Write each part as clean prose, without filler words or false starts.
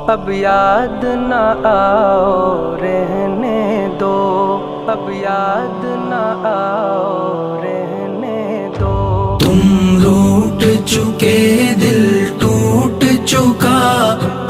اب یاد نہ آؤ رہنے دو، اب یاد نہ آؤ رہنے دو۔ تم روٹ چکے دل ٹوٹ چکا،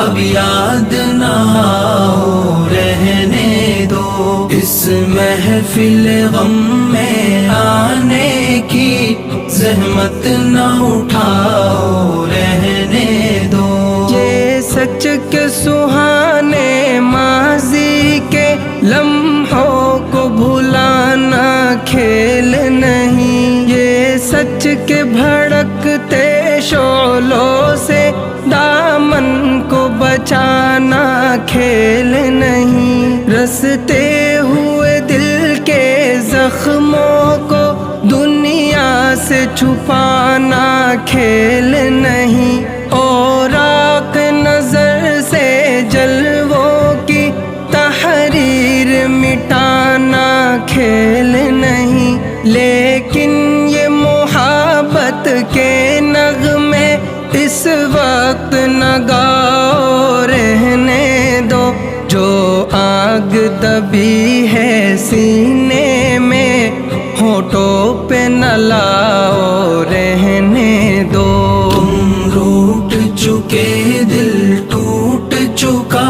اب یاد نہ آؤ رہنے دو۔ اس محفل غم میں آنے کی زحمت نہ اٹھاؤ رہنے دو۔ یہ سچ کے سہانے ماضی کے لمحوں کو بھلانا کھیل نہیں، یہ سچ کے بھڑکتے شعلوں سے دامن کو بچانا کھیل نہیں۔ رستے ہوئے دل کے زخموں کو دنیا سے چھپانا کھیل نہیں، اور آنکھ نظر سے جلووں کی تحریر مٹانا کھیل نہیں۔ لیکن یہ محبت کے نغمے اس وقت نہ گاؤ رہنے دو، جو آگ دبی ہے سینے میں ہونٹوں پہ نہ لاؤ رہنے دو۔ تم روٹ چکے دل ٹوٹ چکا،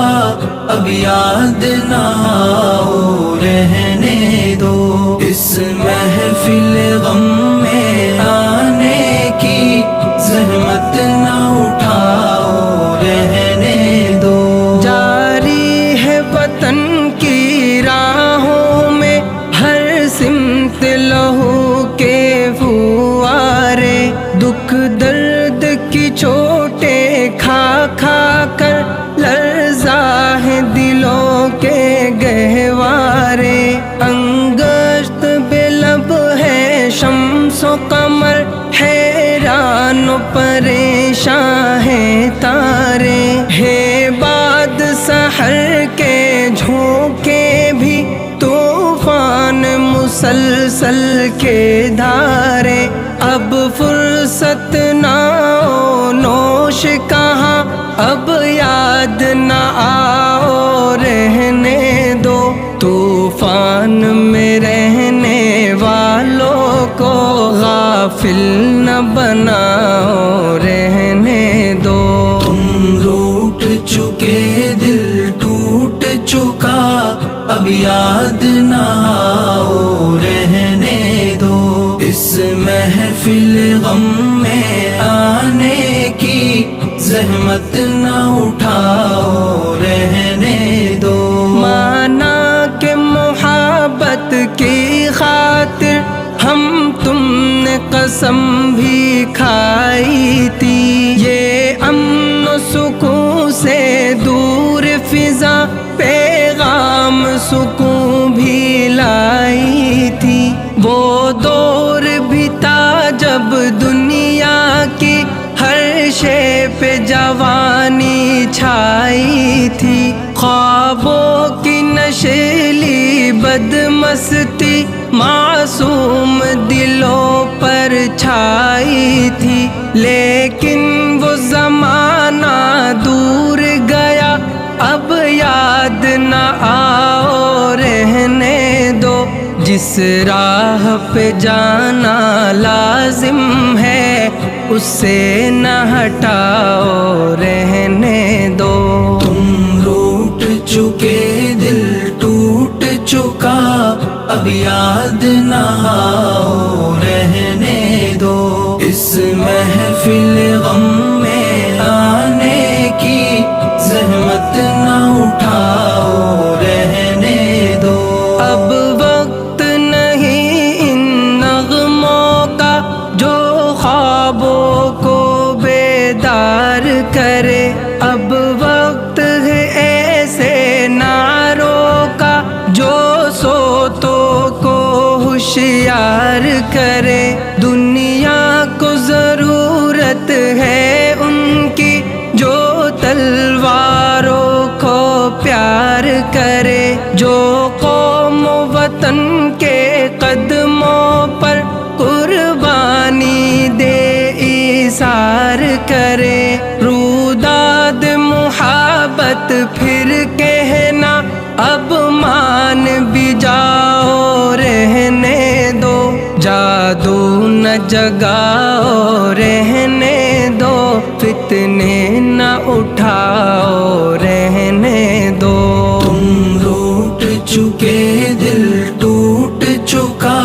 اب یاد نہ آؤ رہنے دو۔ اس محفل غم میں آنے کی زحمت نہ اٹھاؤ رہنے دو۔ جاری ہے وطن کی راہوں میں ہر سمت لہو کے فوارے، دکھ درد کی چوٹیں کھا کھا کر لرزا ہے دلوں کے گہوارے۔ انگشت بے لب ہے شمس و قمر، حیران و پریشان ہے تارے، ہے باد سحر کے جھونکے بھی طوفان مسلسل کے دھارے۔ اب فرصت نہ نوش کہاں، اب یاد نہ آؤ رہنے دو۔ طوفان میں رہنے والوں کو غافل نہ بناؤ رہنے دو۔ تم روٹ چکے دل ٹوٹ چکا، اب یاد نہ آؤ رہنے دو۔ اس محفل غم میں آنے کی زحمت نہ اٹھاؤ رہنے دو۔ مانا کہ محبت کی خاطر ہم تم نے قسم بھی کھائی تھی، یہ امن و سکون سے دور فضا پیغام سکون بھی لائی تھی۔ وہ دور بھی تھا جب دنیا کی ہر شے پہ جوانی چھائی تھی، خوابوں کی نشیلی بدمستی معصوم دلوں پر چھائی تھی۔ لیکن وہ زمانہ دور گیا، اب یاد نہ آؤ رہنے دو۔ جس راہ پہ جانا لازم ہے اس سے نہ ہٹاؤ رہنے دو۔ تم روٹ چکے دل ٹوٹ چکا، اب یاد نہ آؤ رہنے دو۔ اس محفل غم میں آنے کی زحمت نہ اٹھاؤ رہنے دو۔ اب وقت نہیں ان نغموں کا جو خوابوں کو بیدار کرے، اب وقت ہے ایسے نعروں کا جو سوتوں کو ہوشیار کرے۔ دنیا کو ضرورت ہے ان کی جو تلواروں کو پیار کرے، جو قوم و وطن کے قدموں پر قربانی دے ایثار کرے۔ روداد محبت نہ جگاؤ رہنے دو، فتنے نہ اٹھاؤ رہنے دو۔ تم روٹ چکے دل ٹوٹ چکا،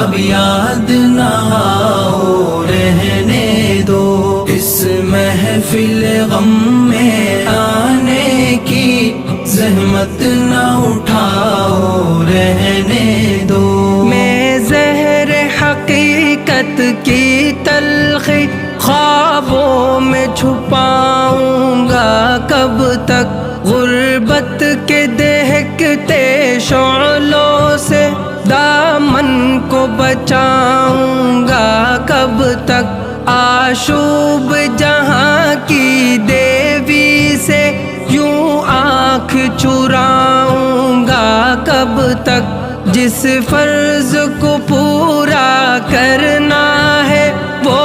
اب یاد نہ آؤ رہنے دو۔ اس محفل غم میں آنے کی زحمت نہ اٹھاؤ رہنے دو۔ میں زہر حقیقت کی تلخی خوابوں میں چھپاؤں گا کب تک، غربت کے دہکتے شعلوں سے دامن کو بچاؤں گا کب تک، آشوب جہاں کی دیوی سے یوں آنکھ چراؤں گا کب تک، جس فرض کو پورا کرنا ہے وہ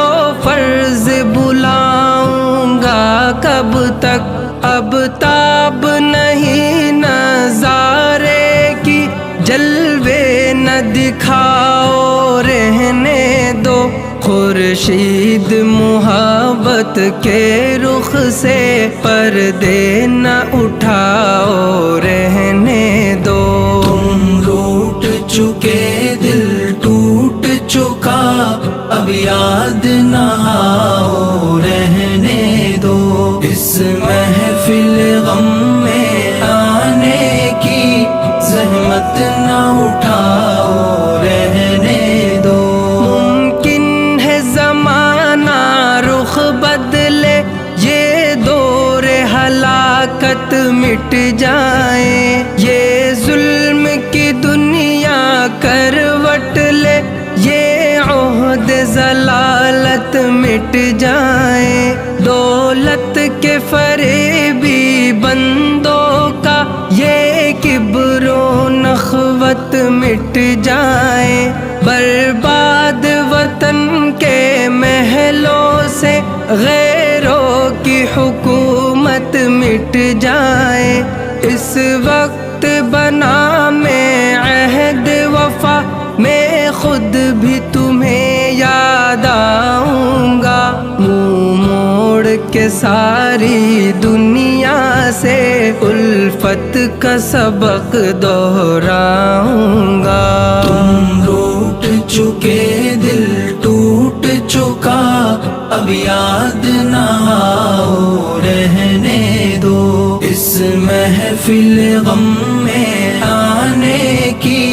فرض بلاؤں گا کب تک، اب تاب نہیں نظارے کی جلوے نہ دکھاؤ رہنے دو، خورشید محبت کے رخ سے پردے نہ اٹھاؤ رہنے دو۔ تم روٹ چکے دل ٹوٹ چکا، اب یاد نہ آؤ رہنے دو۔ اس محفل غم میں آنے کی زحمت نہ اٹھاؤ رہنے دو۔ ممکن ہے زمانہ رخ بدلے، یہ دور ہلاکت مٹ جائے، یہ ظلم کی دنیا کروٹ لے، یہ عہد ضلالت مٹ جائے، دولت کے فریبی بندوں کا یہ کبر و نخوت مٹ جائے، برباد وطن کے محلوں سے غیروں کی حکومت مٹ جائے، اس وقت بنا میں عہد وفا، میں خود بھی تمہیں یاد آؤں گا، منہ موڑ کے ساری دنیا سے الفت کا سبق دہراؤں گا۔ تم روٹ چکے دل ٹوٹ چکا، اب یاد نہ آؤ رہنے دو۔ اس محفل غم میں آنے کی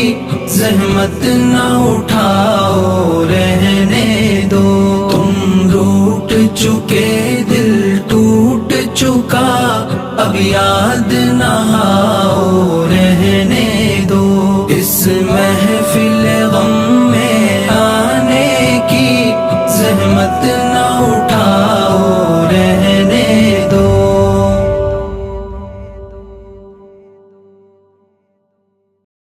زحمت نہ اٹھاؤ رہنے دو۔ تم روٹ چکے دل ٹوٹ چکا، اب یاد نہ